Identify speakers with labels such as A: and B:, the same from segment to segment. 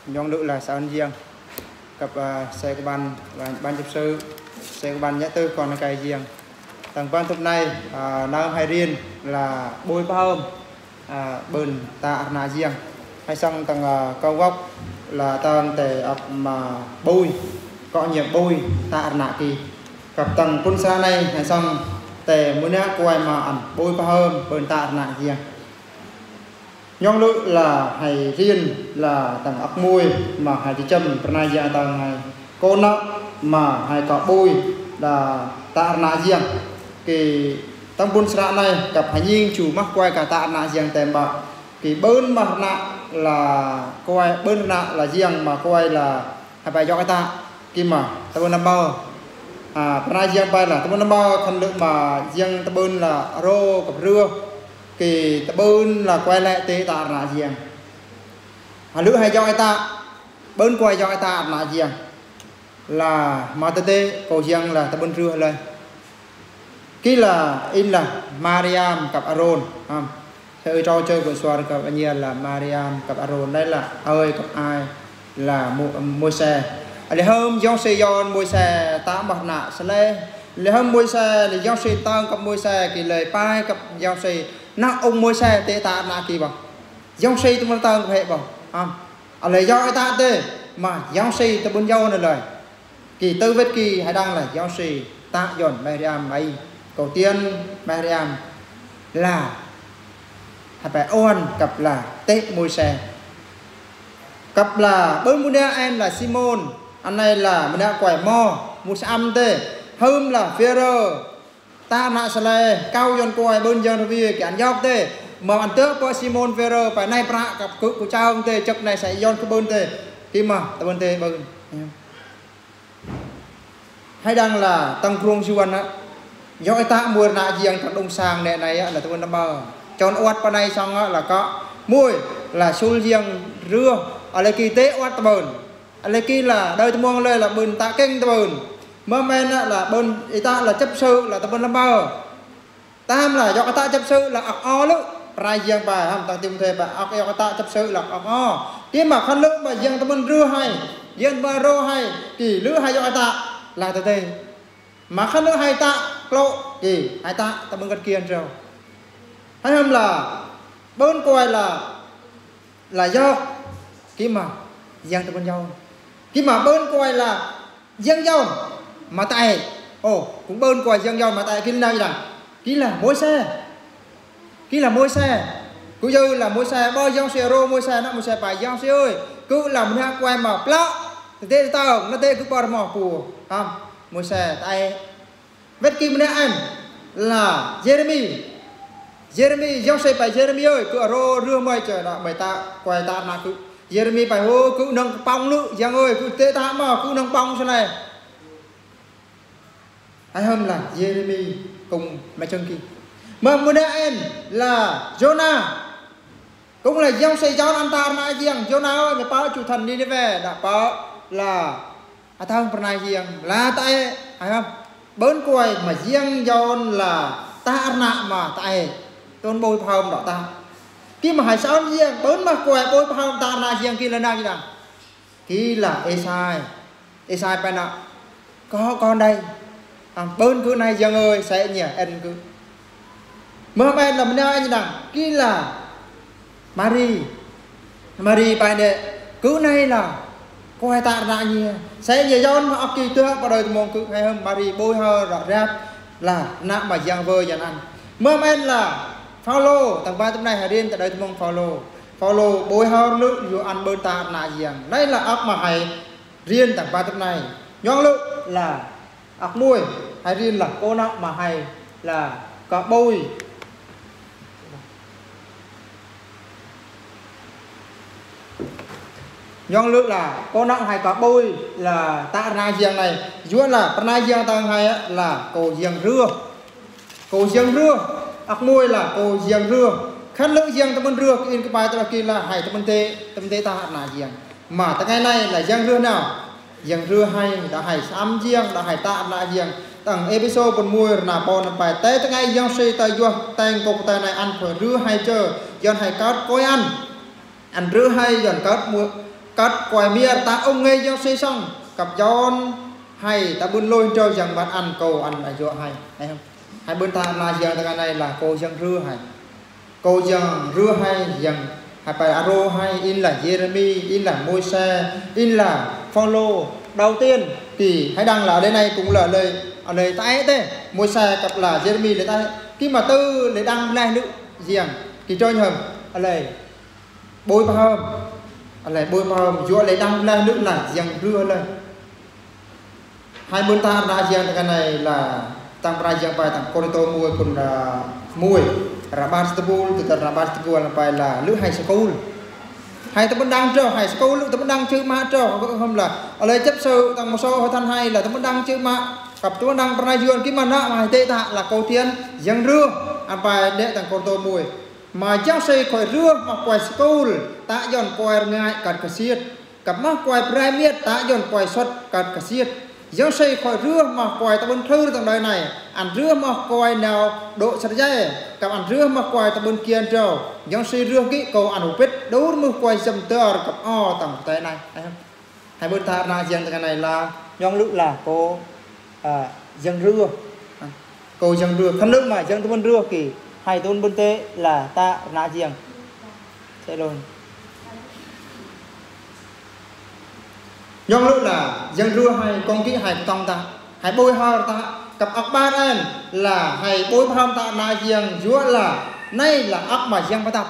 A: nhóm nữ là sao riêng cặp xe của ban chấp sư xe của ban nhã tư còn là cây riêng tầng quan tục này nơi hay riêng là bôi bao bền tạ là riêng hay xong tầng câu gốc là tầng để mà bôi có nhiều bôi tạ là kỳ cặp tầng quân xa này hay xong để muốn nhá quay mà ăn bôi bao hơn bền tạ là riêng nhóm nữ là hay riêng là tầng ốc môi mà hay đi châm pranaya tầng này cô nọ mà hay có bôi là tạ nạ riêng thì trong buôn xã này gặp hay nhìn chủ mắc quay cả tạ nạ riêng tem bạc thì bơn mặt nạ là quay bơn nạ là riêng mà quay là hay phải cho cái tạ khi mà ta bơn năm bao pranaya bay là ta bơn năm bao thành lượng mà riêng ta bơn là rô gặp rưa thì ta bơn là quay lại tế tạ nạ riêng lữ hay cho cái tạ bơn quay cho cái tạ nạ riêng là mà tê cầu riêng là ta bơn rưa lên ký là in là Mariam cặp Aaron chơi trò chơi của xoa cặp anh em là Mariam cặp Aaron đây là ơi cặp ai là môi xe để hôm do xe yon môi xe tám bạc nạ xe lê để hôm môi xe để do xe tăng cặp môi xe kỳ lời pai cặp do xe nặng ông môi xe tê tạ nạ kỳ bằng do xe tôi tăng hệ bằng ở lấy do ai ta tê mà do xe tôi muốn do này lời kỳ tư vết kỳ hay đang là do xe tạ dọn Mariam ấy đầu tiên Mariam là phải ôn cặp là tết môi xe cặp là bớt mua em là Simon anh này là mình đã quẻ mò một âm tê hôm là Phêrô ta nạ sale cao dọn quay bơn dọn vì cái anh dọc tê mà anh tước qua Simon Phêrô phải nay pra cặp cự của cha ông tê chọc này sẽ dọn cái bơn tê khi mà ta bơn tê bơn hay đang là tăng kruông chuan á do cái tạ mùa nạ riêng thật đông sang này là tôi năm bờ tròn oát vào đây xong là có mùi là xul riêng rưa ở đây kỳ tế oát bờn ở đây kỳ là đời tôi mong lên là bờn tạ kênh bờn mơ men là bờn ý ta là chấp sự là tôi năm bờ tam là do cái tạ chấp sự là ọc o lự rai riêng bài không ta tìm thêm bà ọc do cái tạ chấp sự là ọc o cái mà khăn lự mà riêng tôi bờn rưa hay riêng bà rô hay kỳ lữ hay do cái tạ là tôi đây mà khăn lự hay tạ lộ kỳ hai ta bưng gật kiên rồi hay không là bơn coi là do cái mà giang ta bên nhau cái mà bơn coi là giang dâu mà tại cũng bơn coi giang dâu mà tại cái này là cái là mối xe cứ như là mối xe bao giang xe rô mối xe nó mối xe phải giang xe ơi cứ làm hai quay mà plọ thế tao nó thế cứ bao mỏ phù không mối xe tại vết kim này anh là Jeremy dòng xe phải Jeremy ơi cứ ở rô rưa mày trời đó mày ta quay ta là cứ Jeremy phải hô cứ nâng bông lự giang ơi cứ tế ta mà cứ nâng bông thế này hay hơn là Jeremy cùng mày chân kia mà một anh là Jonah cũng là dòng xe cho anh ta mà giang Jonah ơi mày báo chủ thần đi về đã báo là thằng phần này giang là tại hay không bớn quay mà riêng John là ta nạ mà tại tôn bôi phong đó ta khi mà hải sao riêng bớn mà quay bôi phong ta nạ riêng kia là nào gì nào kia là Esai phải nọ có con đây bớn cứ này riêng ơi sẽ nhỉ anh cứ mơ bên là mình nói như nào kia là Marie bài đệ cứ này là quay tạ ra nhiều sẽ về do mà kỳ tuyết vào đời mong cứ hay hơn Marie bôi hơi rõ ràng là nặng mà giang vơi dàn ăn mơ men là Paulo tầng 3 tầng này hải điên tại đây mong Paulo bôi hơi nước dù ăn bơn tạ nạ giang đây là ốc mà hải riêng tầng 3 tầng này nhón lự là ốc mùi hải riêng là cô nọ mà hải là có bôi nhong lự là cô nặng hay có bôi là tạ na giang này dưới là na giang tầng hay là cổ giang rưa ác môi là cổ giang rưa khăn lự giang tâm rưa in cái bài tao kia là hay tâm tê ta na giang mà tầng ngày này là giang rưa nào giang rưa hay đã hay xăm giang đã hay tạ na giang tầng episode còn mùi là bò nằm bài tê tầng ngày giang xây tay vô tay cục tay này ăn phải rưa hay chờ giang hay cát coi ăn rưa hay giang cát mua cắt quài mía ta ông nghe do xây xong cặp giòn hay ta bươn lôi trâu rằng bạn ăn cầu ăn lại dọa hay không hai bên ta là giờ ta này là cô dân rưa hay cô dân rưa hay dân hay phải aro hay in là Jeremy in là Môi-se in là Phaolô đầu tiên thì hãy đăng là ở đây này cũng là lời tay thế Môi-se cặp là Jeremy lời tay khi mà tư lời đăng này nữ riêng thì cho nhầm ở đây bôi bao hôm ở đây bôi bao hôm dũa lời đăng này nữ là riêng rưa lên hai bên ta ra riêng cái này là tăng ra riêng bài tăng Corinto mùi cũng là mùi Rabat Stebul từ Rabat Stebul là lữ hay school hay ta vẫn đang treo hay school lữ ta vẫn đang chữ mã treo không là ở đây chấp sự tăng một số hồi thân hay là ta vẫn đang chữ mã cặp ta vẫn đang ra riêng cái mà nạ mà tệ tạ là cầu tiên dân rưa anh bài để tăng Corinto mùi mà giáo sư khỏi rưa mà quay school ta dọn quay ngại cắt cả xiết cặp mắt quay premier ta dọn quay xuất cắt cả xiết giáo sư khỏi rưa mà quay ta bên thư tầng đời này ăn rưa mà quay nào độ sạch dây cặp ăn rưa mà quay ta bên kia trâu giáo sư rưa kỹ cầu ăn hộp bít đấu mưa quay dầm tơ cặp o tầng tay này hai bên ta ra riêng cái này là nhóm lữ là cô dân rưa cô dân rưa khăn nước mà dân ta bên rưa kỳ hai tôn bên tế là ta ra riêng sẽ luôn nhóm lữ là dân rưa hay con kỹ hay tông ta hay bôi hoa ta cặp ốc ba em là hay bôi hoa ta na riêng dúa là nay là ốc mà riêng bắt tập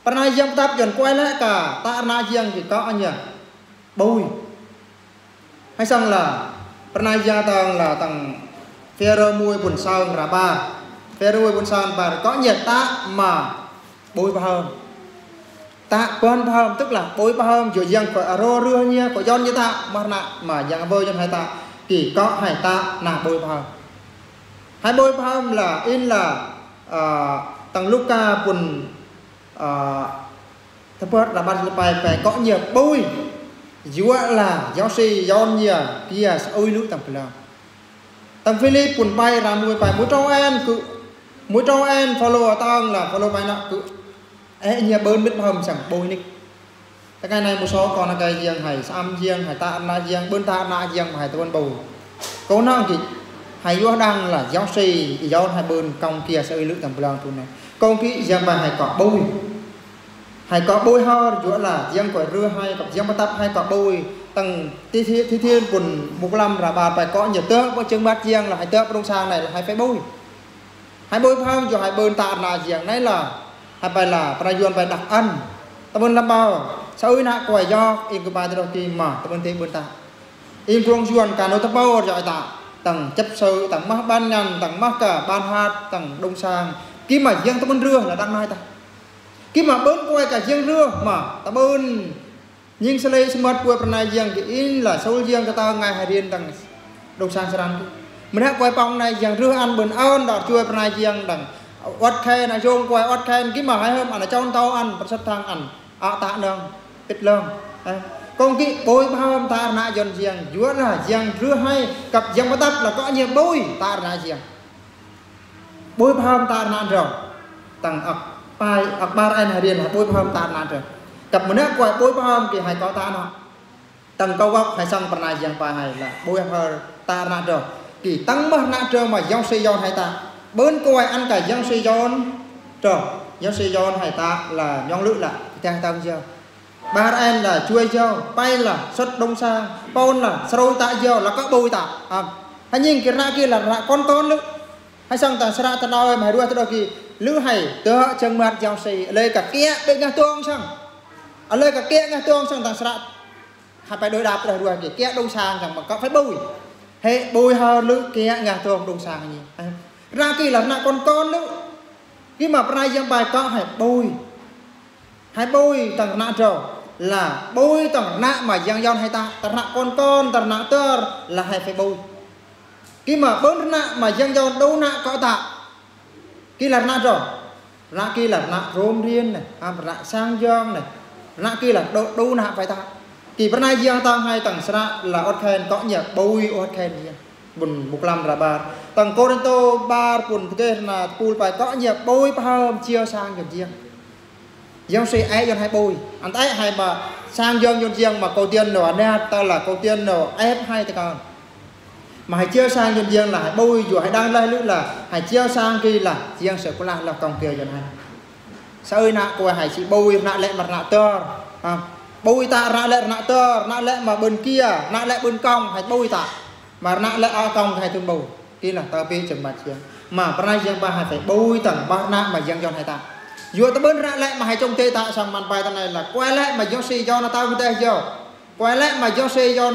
A: bắt nay riêng bắt tập dần quay lại cả ta na riêng thì có anh nhỉ bôi hay xong là bắt nay riêng tầng là tầng phê mùi buồn sao là ba phê mùi buồn sao và có nhiệt ta mà bôi hoa ta quan thơm tức là bôi thơm rồi giang phải aro rưa nha có giòn như ta mà nạ mà giang bôi cho hai ta thì có hai ta là bôi thơm hai bôi thơm là in là tầng Luca quần thấp bớt là ban phải có nhiều bôi dúa là giáo sư giòn nhiều kia ôi nữ tầng là tầng Philip quần bay ra mùi phải mũi trâu en follow tầng là follow bay nọ cứ nhà bơn biết hầm chẳng bôi nick cái này một số còn là cái riêng hay xăm riêng hay ta na riêng bên ta na riêng hay ta bên bầu cố năng thì hay vô đang là giáo sư giáo hai bên công kia sẽ lựa tầm plan tu này công kỹ riêng bài hay có bôi ho chỗ là riêng của rưa hay gặp riêng bắt tập hay có bôi tầng thi thiên quần một năm là bà phải có nhiều tớ có chứng bát riêng là hai tớ đông sang này là hai phải bôi hai bôi phong cho hai bên ta là riêng này là hay phải là prayon phải đặt ăn ta bên làm bao sau khi nãy quay do in cái bài đầu tiên mà ta bên thế bên ta in phong juan cả nó ta bao rồi ta tầng chấp sơ tầng mắc ban nhàn tầng mắc cả ban hạt tầng đông sang khi mà riêng ta bên rưa là đăng hai ta khi mà bên quay cả riêng rưa mà ta bên nhưng sau đây smart quay phần này riêng thì in là sâu riêng cho ta ngày hai riêng tầng đông sang sang mình đã quay bóng này riêng rưa ăn bẩn ơn đọt chui phần này riêng tầng ót khen là chôn quay ót khen cái mà hay hơn là trong tao ăn vật sắt thang ăn tạ nương ít lương con cái bôi bao hôm ta nã dần riêng dúa là riêng rưa hay cặp riêng bắt tập là có nhiều bôi ta nã riêng bôi bao hôm ta nã rồi tầng ọc ba anh hải điền là bôi bao hôm ta nã rồi cặp một nước quay bôi bao hôm thì hay có ta nọ tầng câu góc hay xong phần này riêng bài hay là bôi bao ta nã rồi kỳ tăng mất nã rồi mà dòng xây giòn hay ta bên coi ăn cả dân suy giòn trời dân suy giòn hay ta là nhon lự là theo tao chưa ba em là chui chưa bay là xuất đông sang pon là sâu tại giờ là có bôi tạ hay nhìn cái ra kia là con lự hay xong ta sẽ ra ta nói mày đua ta đôi kỳ lữ hay tớ chân mặt dòng xì lấy cả kia bên ngang tuông xong ở lấy cả kia ngang tuông xong ta sẽ ra hay phải đối đáp rồi đua kỳ kia đông sang chẳng mà có phải bôi hệ bôi hờ lữ kia ngang tuông đông sang gì ra kia là nạ con nữa khi mà prai giang bài có hai bôi tầng nạ trầu là bôi tầng nạ mà giang giòn hay ta tầng nạ con tầng nạ tơ là hai phải bôi khi mà bốn nạ mà giang giòn đâu nạ có tạ kia là nạ trầu ra kia là nạ rôm riêng này nạ sang giòn này ra kia là đâu nạ phải ta kỳ prai giang ta hai tầng sra là ót khen có nhờ bôi ót khen gì bùn một năm là ba tầng Corinto ba bùn cái là pool phải có nhiều bôi bao chia sang gần riêng dân si ai dân hai bùi anh thấy hay mà sang dân riêng mà cầu tiên rồi anh ta là cầu tiên rồi ép hai ta con mà hãy chia sang dân riêng là hãy bùi dù hãy đăng lên nữa là hãy chia sang kia là riêng sẽ có là còn kia dân hai sao nạ cô hãy chỉ bùi nạ lệ mặt nạ tơ bùi ta nạ lệ nạ tơ nạ lệ mà bên kia nạ lệ bên cong hãy bùi ta mà nạ lệ ở cong hay tương bùi kia là tao biết chừng mặt riêng mà bây giờ ba hãy phải bùi tầng ba nạ mà dân dân hai ta dù ta bên ra lại mà hãy trông tê ta sang màn bài ta này là quay lại mà do si do nó tao tê vô quay lại mà do si do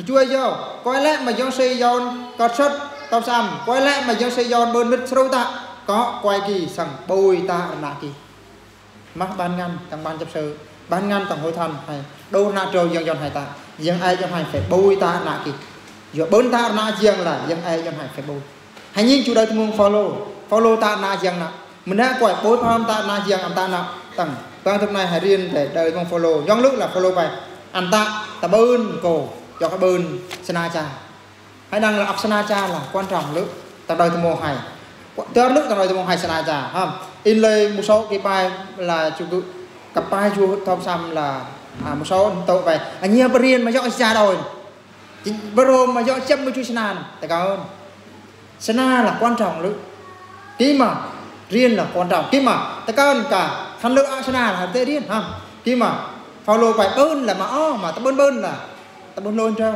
A: chui vô quay lại mà do si do cọt sốt tao xăm quay lại mà do si do bên mít sâu ta có quay kỳ sang bùi ta nạ kỳ mắc ban ngăn thằng ban chấp sự ban ngăn thằng hội thần hay đô nạ trâu dân dân hai ta dân ai dân hai phải bùi ta nạ kỳ dù bên ta nạ riêng là dân ai dân hai phải bùi hãy nhìn chủ đời tôi muốn follow ta nạ riêng nạ mình đã quay bối phong ta na giang anh ta nào tầng quan trọng này hãy riêng để đời con follow dòng lúc là follow bài anh ta bơn cổ cho cái bơn sana cha hãy đăng là up sana cha là quan trọng lúc ta đời từ mùa hè tới lúc ta đời từ mùa hè sana cha không in lên một số cái bài là chủ cự cặp bài chú thông xăm là một số tội về anh nhớ riêng mà dọn xa rồi bro mà dọn chấm với chú sana tại cảm ơn sana là quan trọng lúc tí mà riêng là quan trọng khi mà ta con cả thằng lựa Arsenal là tê riêng ha khi mà follow phải bơn là mà ta bơn là ta bơn luôn trâu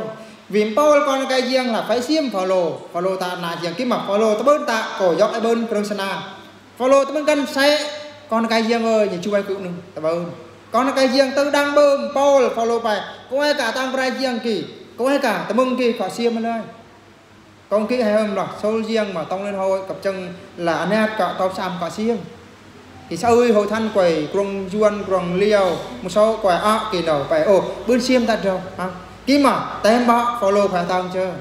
A: vì Paul con cái riêng là phải xiêm follow ta là riêng khi mà follow ta bơn ta cổ dọc ai bơn Arsenal follow ta bơn cân xe con cái riêng ơi nhìn chui cựu nưng ta bơn con cái riêng tư đang bơm Paul follow phải có ai cả tăng cái riêng kỳ có ai cả ta bưng kỳ khỏi xiêm lên con kia hay hơn là sâu riêng mà tông lên hồi cặp chân là anh em cả tao xăm cả xiêm thì sau ơi hồi thanh quầy grong juan grong liao một số quầy kỳ đầu phải bên xiêm ta đâu khi mà tem bọ follow phải tao chưa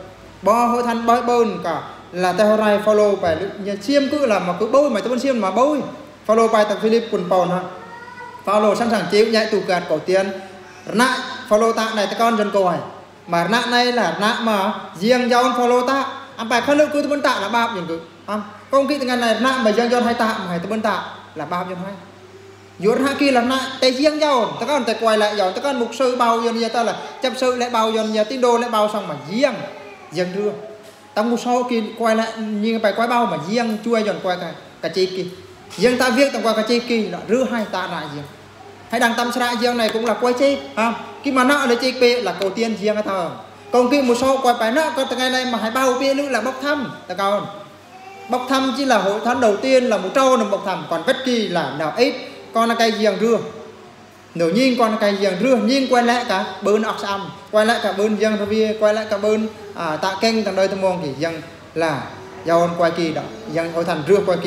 A: bọ hồi thanh bói bơn cả là tao rai follow phải nhà xiêm cứ là mà cứ bôi mà tao bên xiêm mà bôi follow phải tao Philip quần pòn ha follow sẵn sàng chịu nhảy tù gạt cổ tiền nãy follow ta này ta con dân câu hỏi mà nãy này là nãy mà riêng do follow ta anh phải khăn nước cứ tụi tạ là bao nhiêu cứ công kỹ tiếng này nãy mà dân dân hai tạ mà hai tụi tạ là bao nhiêu hai dốt hai kia là nãy tay riêng nhau ta con tay quay lại dọn ta con mục sư bao dân nhà ta là chấp sư lại bao dân nhà tín đồ lại bao xong mà riêng dân đưa tăng một số kia quay lại như phải quay bao mà riêng chui dọn quay cả chi kia riêng ta viết tặng qua cả chi kia là rửa hai tạ lại riêng hay đăng tâm sra riêng này cũng là quay chi khi mà nó là chi kia là cầu tiên riêng cái thờ còn khi một số quay phải nó có ngày này mà hãy bao bia nữa là bốc thăm ta con bốc thăm chỉ là hội thánh đầu tiên là một trâu là bốc thăm còn bất kỳ là nào ít con là cây giềng rưa nửa nhiên con là cây giềng rưa nhiên quay lại cả bên ọc xăm quay lại cả bên giềng thơ bia quay lại cả bên tạ kênh thằng đời thằng mong thì giềng là do quay kỳ đó giềng hội thánh rưa quay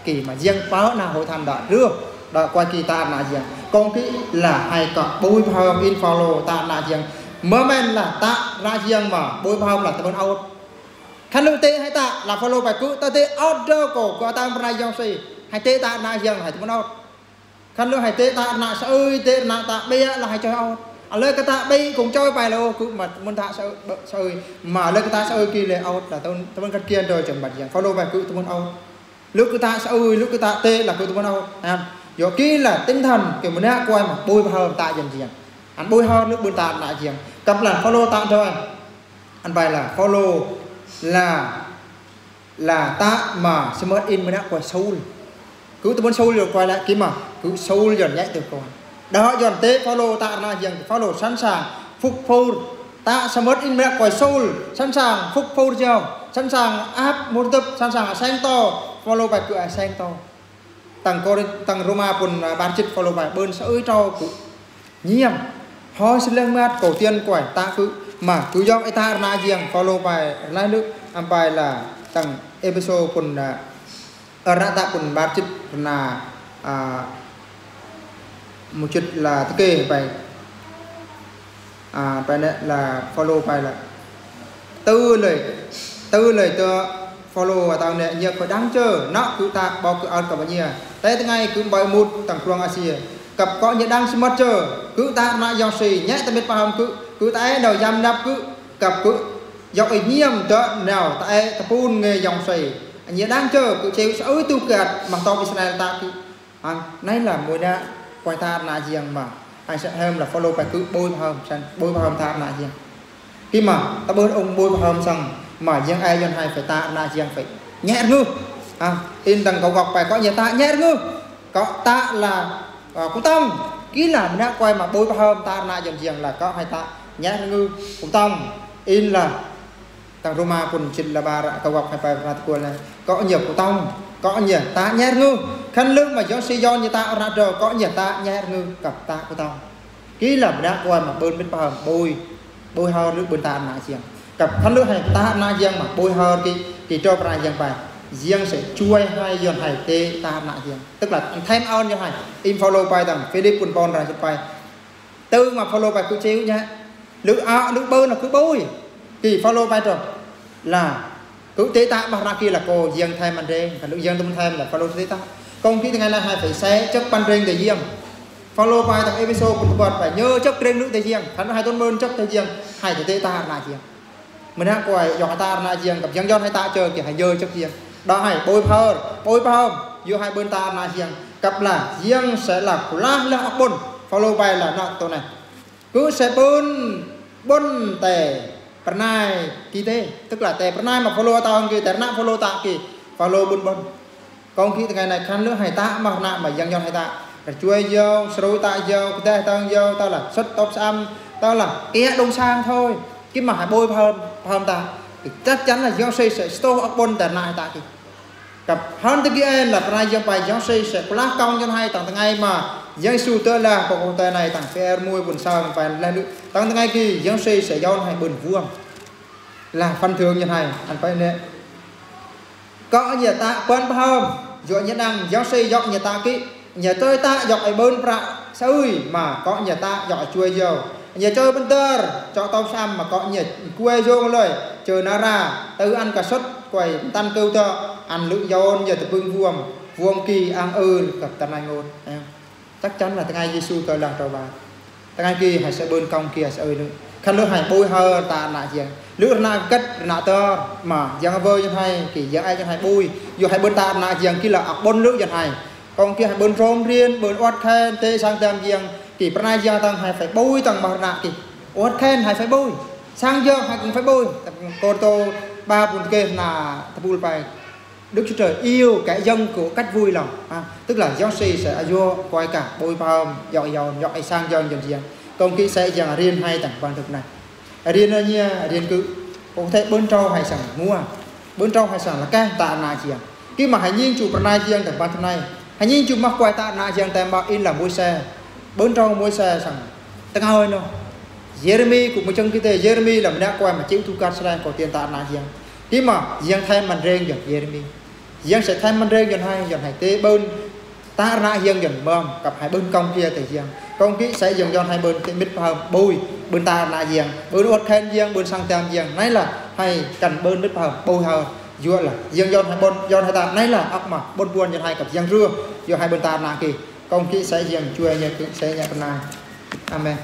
A: kỳ mà giềng pháo là hội thánh đó rưa đó quay kỳ ta là giềng con kỹ là hay có bôi phao in follow ta là giềng mơ men là ta ra riêng mà bôi phao là ta bên out khăn lưu tê hay ta là follow bài cứ ta tê order của ta ra dòng gì hay tê ta na riêng hay ta bên out khăn lưu hay tê ta na ơi tê na ta bia là hay chơi out lời cái ta bay cũng chơi bài là cứ mà muốn ta sơi mà lời cái ta sơi kia là out là tôi bên cái kia rồi chẳng bật riêng follow bài cứ tôi bên out lúc cái ta sơi lúc cái ta tê là cứ tôi bên out rồi kia là tinh thần kiểu mình đã quay mà bôi phao ta dần riêng anh bôi ho nước bên ta lại riêng cặp là follow ta thôi anh bài là follow là ta mà smart in mới đã quay sâu cứ từ bên sâu rồi quay lại kia mà cứ sâu dần nhảy từ con đó dần tế follow ta là riêng follow sẵn sàng phục vụ ta smart in mới đã quay sâu sẵn sàng phục vụ chưa sẵn sàng app môn tập sẵn sàng sang to follow bài cửa sang to tầng Roma quần ban chích follow bài bên sợi cho cứ nhiễm họ xin lên mát cổ tiên quẩy ta cứ mà cứ do ai ta na giềng follow bài lại nước am bài là tầng episode quần ở ra ta quần ban chích là một chích là thế kê bài bài này là follow bài là tư lời tơ follow và tao này nhiều phải đáng chờ nó cứ ta bao cứ ăn cả bao nhiêu tới ngày cứ bài một tầng Quang Asia cặp có những đang smart chờ cứ ta lại dòng xì nhé ta biết bao cứ ta đầu giam đắp cứ cặp cứ dọc ấy nhiêm đó nào ta pun nghề dòng xì những đang chờ cứ treo sợi tu kẹt bằng to Israel ta cứ này là mùi đã quay ta na riêng mà hay sẽ thêm là follow phải cứ bôi vào hôm ta na riêng khi mà ta bôi ông bôi vào hôm xong mà riêng ai dân hay phải ta na riêng phải nhẹ ngư in tầng cầu gọc phải có nhiều ta nhẹ ngư có ta là cũng tông ký là mình đã quay mà bôi vào hôm ta na dần riêng là có hai ta nhẹ ngư cũng tông in là tầng Roma pun chín là ba cầu gọc hay phải ra này có nhiều cũng tông có nhiều ta nhẹ ngư khăn lưng mà gió si do như ta ra rồi có nhiều ta nhẹ ngư cặp ta cũng tông ký là mình đã quay mà bơn bên vào bôi hơi nước bên ta na riêng cặp khăn lưng hay ta na riêng mà bôi hơi thì cho ra riêng bài riêng sẽ chui hai dần hải tê ta nạ riêng tức là thêm on như này in follow bài tầm Philip quân bon ra cho bài tư mà follow bài cứ chiếu nhá nước bơ là cứ bôi thì follow bài rồi là cứ tế ta bằng ra kia là cô riêng thêm bàn rên và nước riêng tung thêm là follow tế ta công khi ngày nay hai phải xe chấp bàn rên để riêng follow bài tầm episode quân bọt phải nhớ chấp rên nước để riêng hắn hai tôn bơn chấp để riêng hai để tế ta nạ riêng mình đã quay dọn ta nạ riêng gặp riêng do hai ta chơi kiểu hai dơ chấp riêng đó hay bôi phơ giữa hai bên ta là riêng cặp là riêng sẽ là là bôn follow bài là nọตัวnày cứ sẽ bôn tè pranai kỳ tê tức là tè pranai mà follow tao kia tè nạ follow ta kỳ follow bôn còn khi ngày này khăn nước hay ta mà nạ mà riêng do hai ta là chui vô sôi ta vô tè tao vô tao là xuất top xăm tao là kia đông sang thôi cái mà hay bôi phơm ta chắc chắn là giáo sư sẽ store ở bôn tè nạ ta kỳ cặp hơn tới kia là pranai dân bài giáo sư sẽ lá công cho hai tầng ngày mà giáo sư tôi là của công ty này tầng phe môi buồn sao phải lên tầng ngày kia giáo sư sẽ do hai buồn vuông là phân thường như này anh phải nè có nhà ta quen không dụ như đang giáo sư dọn nhà ta kỹ nhà tôi ta dọn ở bên pra sơi mà có nhà ta dọn chui vô nhà chơi bên tơ cho tao xăm mà có nhà quê vô rồi chờ nó ra từ ăn cả suất quầy tan kêu cho ăn lưỡi dôn giờ tập vương vuông kỳ ăn gặp tận anh ngôn chắc chắn là ngày Giêsu tôi làm trò bà ngày kia hãy sẽ bên công kia sẽ nữa khăn nước hãy bôi hơi ta nạ gì lưỡi na cất nạ tơ mà giang vơi cho hay kỳ giang ai cho hay bôi dù hai bên ta nạ giang kia là ọc bôn lưỡi cho hay còn kia hai bên rôm riêng bên oát khen tê sang tam giang kỳ pranai giang tăng hay phải bôi tăng bảo nạ kỳ oát khen hay phải bôi sang giang hay cũng phải bôi cô tô ba buồn kê là tập bài Đức Chúa Trời yêu cái dân của cách vui lòng tức là giáo sư sẽ vô quay cả bôi phơm dọi sang dân dần dần còn khi sẽ dần riêng hay tặng quan thực này riêng ở nha riêng cứ có thể bên trâu hay sẵn mua bên trâu hay sẵn là cái tạ nà chiang khi mà hãy nhiên chủ pranai chiang tặng quan thực này hãy nhiên chủ mắc quay tạ nà chiang tem bảo in là mua xe bên trâu mua xe sẵn tăng hơi nó Jeremy cũng một trong cái tề Jeremy là mình đã quay mà chịu thu cát xe có tiền tạ nà chiang khi mà riêng thêm mình riêng dần Jeremy riêng sẽ thêm mình riêng dần hay tế bên ta ra riêng dần bơm cặp hai bên công kia thì riêng công kỹ sẽ dần hai bên cái mít phơm bôi bên ta là riêng bên ớt khen riêng bên sang tem riêng nấy là hay cần bên mít phơm bôi hơn dựa là riêng hai bên do hai ta nấy là ấp mà bên buôn dần hai cặp riêng rưa do hai bên ta là kỳ công kỹ sẽ riêng chui nhật sẽ nhà bên này amen.